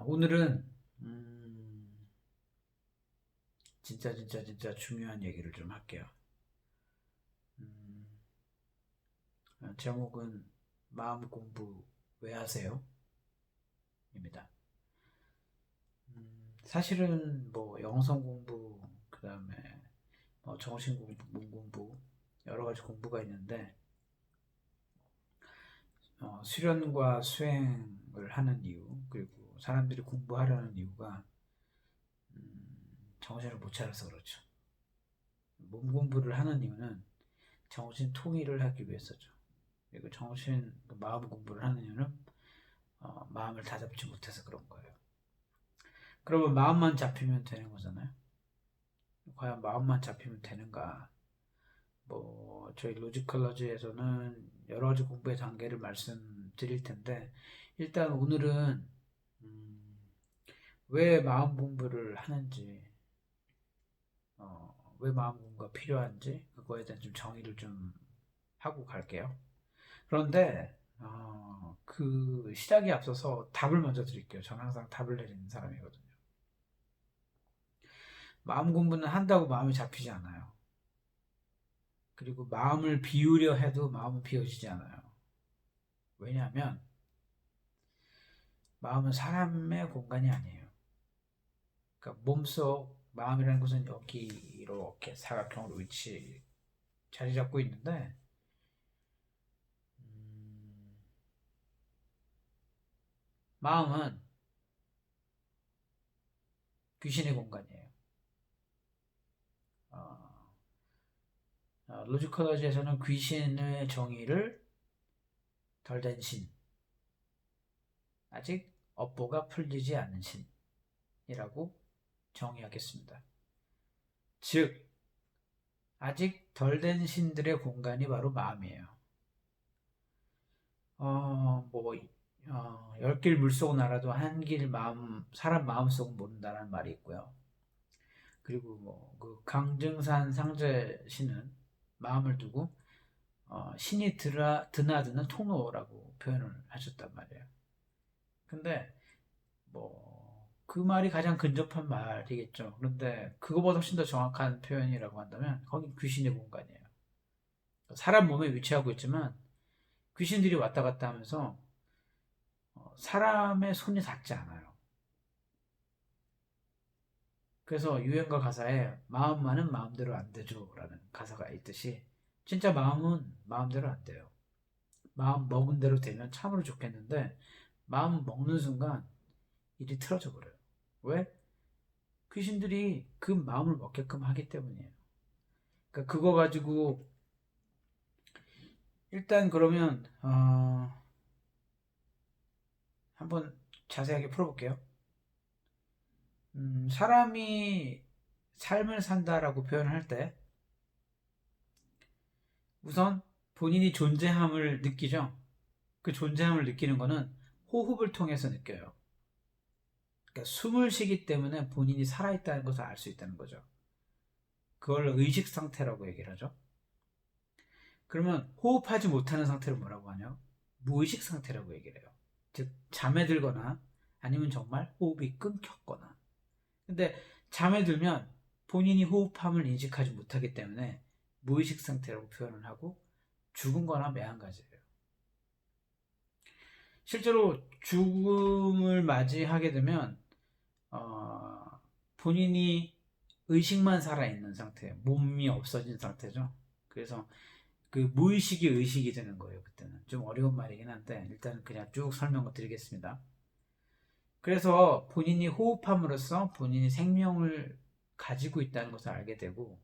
오늘은 진짜 중요한 얘기를 좀 할게요. 음, 제목은 마음 공부 왜 하세요? 입니다. 사실은 뭐 영성 공부, 그다음에 뭐 정신 공부, 몸 공부 여러 가지 공부가 있는데 수련과 수행을 하는 이유, 그리고 사람들이 공부하려는 이유가 정신을 못 차려서 그렇죠. 몸 공부를 하는 이유는 정신 통일을 하기 위해서죠. 그리고 마음 공부를 하는 이유는 마음을 다잡지 못해서 그런 거예요. 그러면 마음만 잡히면 되는 거잖아요. 과연 마음만 잡히면 되는가? 뭐 저희 로지컬러지에서는 여러 가지 공부의 단계를 말씀드릴 텐데, 일단 오늘은 음, 왜 마음 공부를 하는지, 왜 마음 공부가 필요한지 그거에 대한 좀 정의를 좀 하고 갈게요. 그런데 그 시작에 앞서서 답을 먼저 드릴게요. 저는 항상 답을 내리는 사람이거든요. 마음 공부는 한다고 마음이 잡히지 않아요. 그리고 마음을 비우려 해도 마음은 비워지지 않아요. 왜냐하면 마음은 사람의 공간이 아니에요. 그러니까 몸속 마음이라는 것은 여기 이렇게 사각형으로 자리 잡고 있는데, 음, 마음은 귀신의 공간이에요. 어, 로지컬러지에서는 귀신의 정의를 덜 된 신, 아직 업보가 풀리지 않은 신이라고 정의하겠습니다. 즉, 아직 덜 된 신들의 공간이 바로 마음이에요. 뭐, 10길 물속은 알아도 한 길 마음, 사람 마음속은 모른다는 말이 있고요. 그리고 뭐, 그 강증산 상제시는 마음을 두고, 신이 드나드는 통로라고 표현을 하셨단 말이에요. 근데, 뭐, 그 말이 가장 근접한 말이겠죠. 그런데 그거보다 훨씬 더 정확한 표현이라고 한다면, 거긴 귀신의 공간이에요. 사람 몸에 위치하고 있지만, 귀신들이 왔다 갔다 하면서 사람의 손이 닿지 않아요. 그래서 유행가 가사에 마음만은 마음대로 안 되죠 라는 가사가 있듯이, 진짜 마음은 마음대로 안 돼요. 마음 먹은 대로 되면 참으로 좋겠는데, 마음 먹는 순간 일이 틀어져 버려요. 왜? 귀신들이 그 마음을 먹게끔 하기 때문이에요. 그러니까 그거 가지고 일단 그러면 한번 자세하게 풀어볼게요. 사람이 삶을 산다라고 표현할 때 우선 본인이 존재함을 느끼죠. 그 존재함을 느끼는 거는 호흡을 통해서 느껴요. 그러니까 숨을 쉬기 때문에 본인이 살아있다는 것을 알 수 있다는 거죠. 그걸 의식 상태라고 얘기를 하죠. 그러면 호흡하지 못하는 상태를 뭐라고 하냐? 무의식 상태라고 얘기를 해요. 즉, 잠에 들거나 아니면 정말 호흡이 끊겼거나. 근데 잠에 들면 본인이 호흡함을 인식하지 못하기 때문에 무의식 상태라고 표현을 하고, 죽은 거나 매한가지예요. 실제로 죽음을 맞이하게 되면 어, 본인이 의식만 살아있는 상태, 몸이 없어진 상태죠. 그래서 그 무의식이 의식이 되는 거예요. 그때는 좀 어려운 말이긴 한데 일단 그냥 쭉 설명을 드리겠습니다. 그래서 본인이 호흡함으로써 본인이 생명을 가지고 있다는 것을 알게 되고,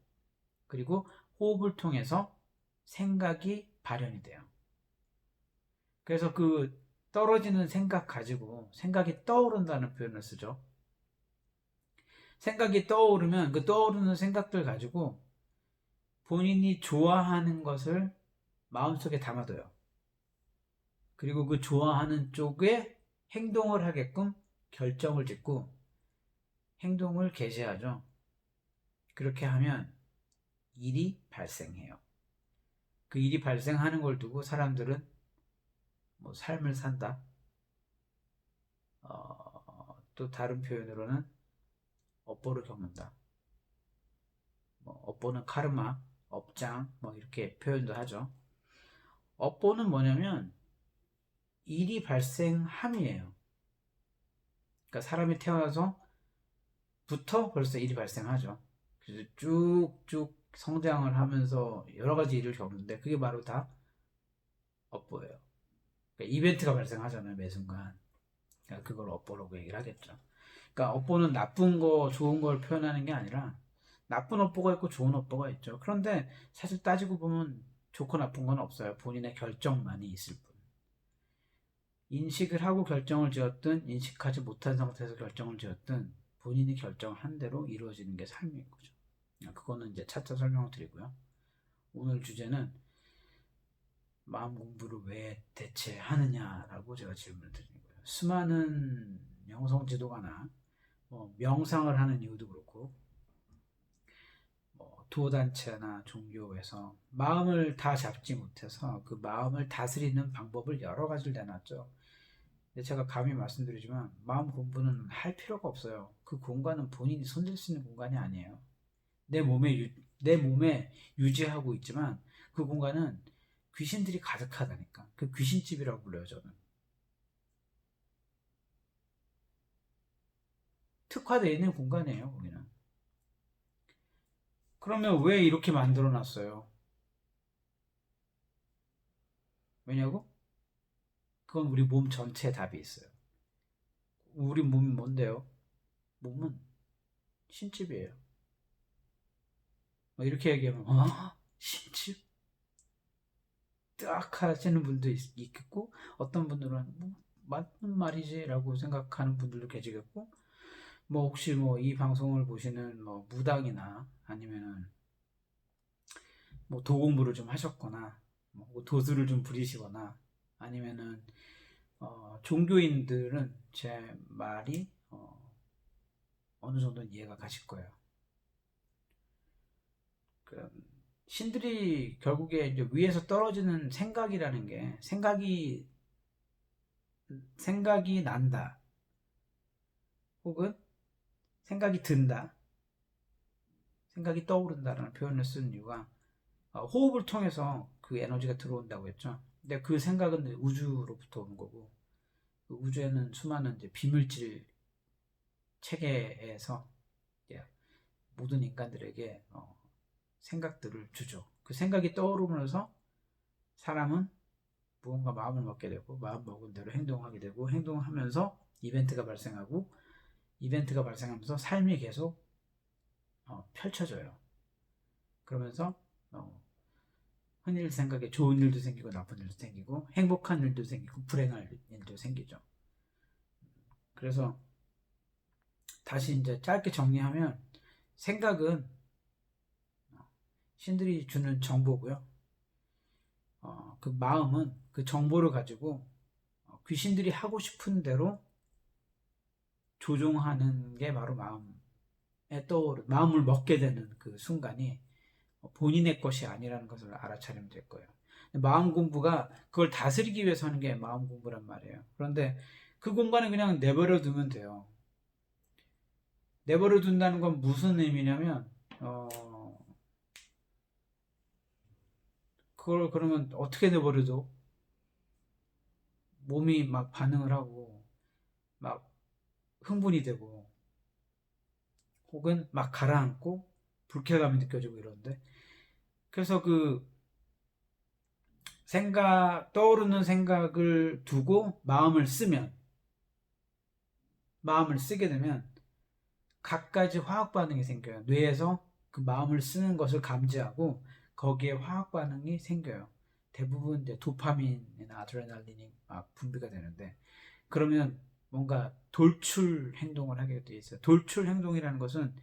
그리고 호흡을 통해서 생각이 발현이 돼요. 그래서 그 떨어지는 생각 가지고 생각이 떠오른다는 표현을 쓰죠. 생각이 떠오르면 그 떠오르는 생각들 가지고 본인이 좋아하는 것을 마음속에 담아둬요. 그리고 그 좋아하는 쪽에 행동을 하게끔 결정을 짓고 행동을 개시하죠. 그렇게 하면 일이 발생해요. 그 일이 발생하는 걸 두고 사람들은 뭐 삶을 산다, 또 다른 표현으로는 업보를 겪는다. 업보는 카르마, 업장 뭐 이렇게 표현도 하죠. 업보는 뭐냐면 일이 발생함이에요. 그러니까 사람이 태어나서부터 벌써 일이 발생하죠. 그래서 쭉쭉 성장을 하면서 여러 가지 일을 겪는데 그게 바로 다 업보예요. 그러니까 이벤트가 발생하잖아요, 매 순간. 그러니까 그걸 업보라고 얘기를 하겠죠. 그러니까 업보는 나쁜 거, 좋은 걸 표현하는 게 아니라 나쁜 업보가 있고 좋은 업보가 있죠. 그런데 사실 따지고 보면 좋고 나쁜 건 없어요. 본인의 결정만이 있을 뿐. 인식을 하고 결정을 지었든 인식하지 못한 상태에서 결정을 지었든 본인이 결정한 대로 이루어지는 게 삶인 거죠. 그거는 이제 차차 설명을 드리고요. 오늘 주제는 마음 공부를 왜 대체 하느냐라고 제가 질문을 드리는 거예요. 수많은 영성 지도가나 명상을 하는 이유도 그렇고 도단체나 종교에서 마음을 다 잡지 못해서 그 마음을 다스리는 방법을 여러 가지를 내놨죠. 근데 제가 감히 말씀드리지만 마음 공부는 할 필요가 없어요. 그 공간은 본인이 손댈 수 있는 공간이 아니에요. 내 몸에 유지하고 있지만 그 공간은 귀신들이 가득하다니까. 그 귀신집이라고 불러요, 저는. 특화되어 있는 공간이에요, 거기는. 그러면 왜 이렇게 만들어 놨어요? 왜냐고? 그건 우리 몸 전체에 답이 있어요. 우리 몸이 뭔데요? 몸은 신집이에요. 이렇게 얘기하면, 신집? 딱 하시는 분도 있겠고, 어떤 분들은, 맞는 말이지? 라고 생각하는 분들도 계시겠고, 혹시 이 방송을 보시는 무당이나 아니면은 도공부를 좀 하셨거나, 도수를 좀 부리시거나, 아니면은, 종교인들은 제 말이, 어느 정도는 이해가 가실 거예요. 그 신들이 결국에 이제 위에서 떨어지는 생각이라는 게 생각이 난다 혹은 생각이 든다 생각이 떠오른다라는 표현을 쓰는 이유가 호흡을 통해서 그 에너지가 들어온다고 했죠. 근데 그 생각은 우주로부터 오는 거고 그 우주에는 수많은 이제 비물질 체계에서 모든 인간들에게 생각들을 주죠. 그 생각이 떠오르면서 사람은 무언가 마음을 먹게 되고 마음 먹은 대로 행동하게 되고 행동하면서 이벤트가 발생하고 이벤트가 발생하면서 삶이 계속 펼쳐져요. 그러면서 흔히 생각에 좋은 일도 생기고 나쁜 일도 생기고 행복한 일도 생기고 불행한 일도 생기죠. 그래서 다시 이제 짧게 정리하면 생각은 신들이 주는 정보고요. 그 마음은 그 정보를 가지고 귀신들이 하고 싶은 대로 조종하는 게 바로 마음을 먹게 되는 그 순간이 본인의 것이 아니라는 것을 알아차리면 될 거예요. 마음 공부가 그걸 다스리기 위해서 하는 게 마음 공부란 말이에요. 그런데 그 공간을 그냥 내버려 두면 돼요. 내버려 둔다는 건 무슨 의미냐면, 그걸 그러면 어떻게 내버려둬? 몸이 막 반응을 하고, 막 흥분이 되고, 혹은 막 가라앉고, 불쾌감이 느껴지고 이러는데, 그래서 그 떠오르는 생각을 두고 마음을 쓰게 되면 갖가지 화학 반응이 생겨요. 뇌에서 그 마음을 쓰는 것을 감지하고 거기에 화학 반응이 생겨요. 대부분 이제 도파민이나 아드레날린이 막 분비가 되는데 그러면 뭔가 돌출 행동을 하게 돼 있어요. 돌출 행동이라는 것은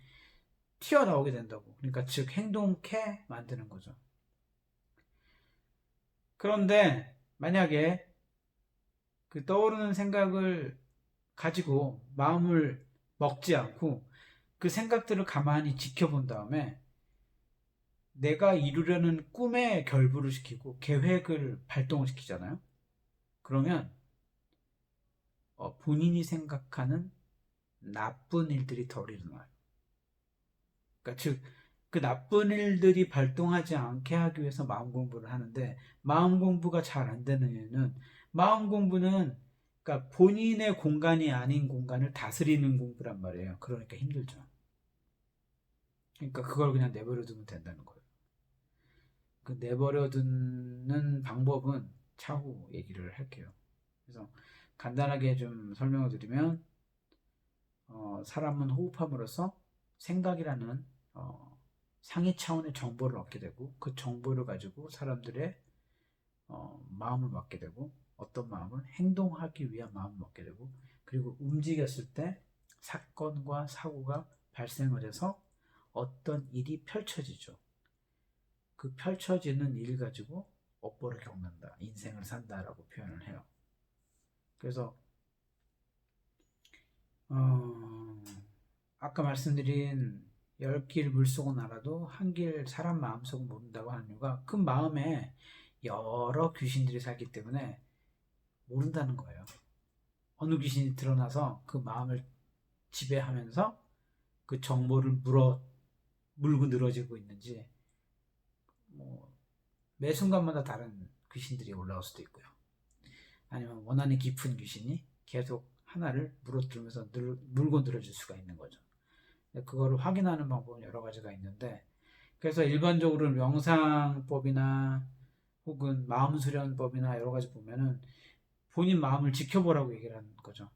튀어나오게 된다고. 그러니까 즉 행동케 만드는 거죠. 그런데 만약에 그 떠오르는 생각을 가지고 마음을 먹지 않고 그 생각들을 가만히 지켜본 다음에 내가 이루려는 꿈에 결부를 시키고 계획을 발동을 시키잖아요. 그러면 본인이 생각하는 나쁜 일들이 덜 일어나요. 그러니까 즉, 그 나쁜 일들이 발동하지 않게 하기 위해서 마음 공부를 하는데, 마음 공부가 잘 안 되는 이유는, 마음 공부는 그러니까 본인의 공간이 아닌 공간을 다스리는 공부란 말이에요. 그러니까 힘들죠. 그러니까 그걸 그냥 내버려 두면 된다는 거예요. 그 내버려 두는 방법은 차후 얘기를 할게요. 그래서 간단하게 좀 설명을 드리면, 사람은 호흡함으로써 생각이라는 상위 차원의 정보를 얻게 되고, 그 정보를 가지고 사람들의 마음을 먹게 되고, 어떤 마음을 행동하기 위한 마음을 먹게 되고, 그리고 움직였을 때 사건과 사고가 발생을 해서 어떤 일이 펼쳐지죠. 그 펼쳐지는 일 가지고 업보를 겪는다, 인생을 산다라고 표현을 해요. 그래서 아까 말씀드린 10길 물속은 알아도 한 길 사람 마음속은 모른다고 하는 이유가, 그 마음에 여러 귀신들이 살기 때문에 모른다는 거예요. 어느 귀신이 드러나서 그 마음을 지배하면서 그 정보를 물고 늘어지고 있는지, 뭐 매 순간마다 다른 귀신들이 올라올 수도 있고요. 아니면 원한이 깊은 귀신이 계속 하나를 물어뜯으면서 물고 늘어질 수가 있는 거죠. 그거를 확인하는 방법은 여러 가지가 있는데, 그래서 일반적으로 명상법이나 혹은 마음 수련법이나 여러 가지 보면은 본인 마음을 지켜보라고 얘기를 하는 거죠.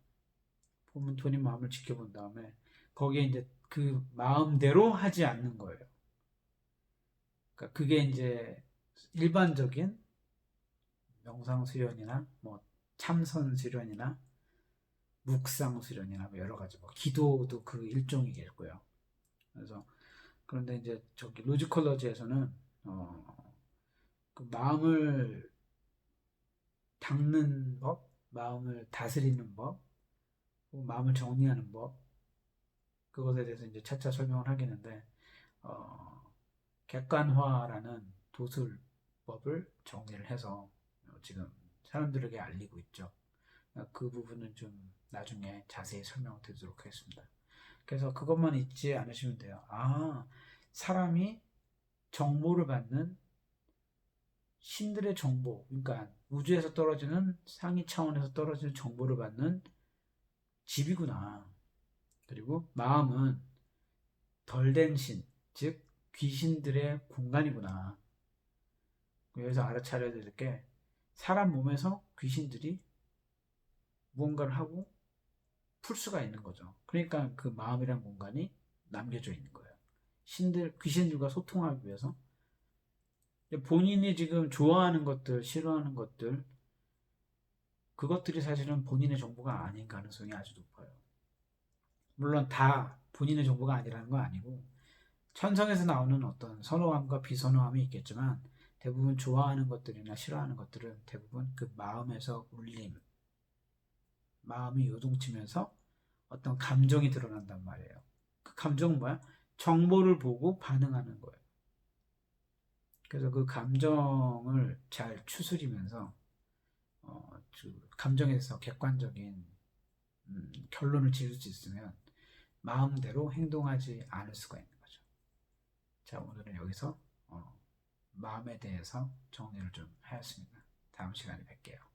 보면 본인 마음을 지켜본 다음에 거기에 이제 그 마음대로 하지 않는 거예요. 그러니까 그게 이제 일반적인 명상 수련이나 뭐 참선 수련이나 묵상 수련이나 뭐 여러 가지, 뭐 기도도 그 일종이겠고요. 그래서 그런데 이제 저기 로지컬러지에서는 그 마음을 닦는 법, 마음을 다스리는 법, 마음을 정리하는 법, 그것에 대해서 이제 차차 설명을 하겠는데, 객관화라는 도술법을 정리를 해서 지금 사람들에게 알리고 있죠. 그 부분은 좀 나중에 자세히 설명을 드리도록 하겠습니다. 그래서 그것만 잊지 않으시면 돼요. 사람이 정보를 받는 신들의 정보, 그러니까 우주에서 떨어지는 상위 차원에서 떨어지는 정보를 받는 집이구나. 그리고 마음은 덜 된 신, 즉 귀신들의 공간이구나. 여기서 알아차려야 될 게, 사람 몸에서 귀신들이 무언가를 하고 풀 수가 있는 거죠. 그러니까 그 마음이란 공간이 남겨져 있는 거예요. 귀신들과 소통하기 위해서. 본인이 지금 좋아하는 것들, 싫어하는 것들, 그것들이 사실은 본인의 정보가 아닌 가능성이 아주 높아요. 물론 다 본인의 정보가 아니라는 건 아니고, 천성에서 나오는 어떤 선호함과 비선호함이 있겠지만, 대부분 좋아하는 것들이나 싫어하는 것들은 대부분 그 마음에서 울림, 마음이 요동치면서 어떤 감정이 드러난단 말이에요. 그 감정은 뭐야? 정보를 보고 반응하는 거예요. 그래서 그 감정을 잘 추스리면서 감정에 대해서 객관적인 결론을 지을 수 있으면 마음대로 행동하지 않을 수가 있는 거죠. 자, 오늘은 여기서 마음에 대해서 정리를 좀 하였습니다. 다음 시간에 뵐게요.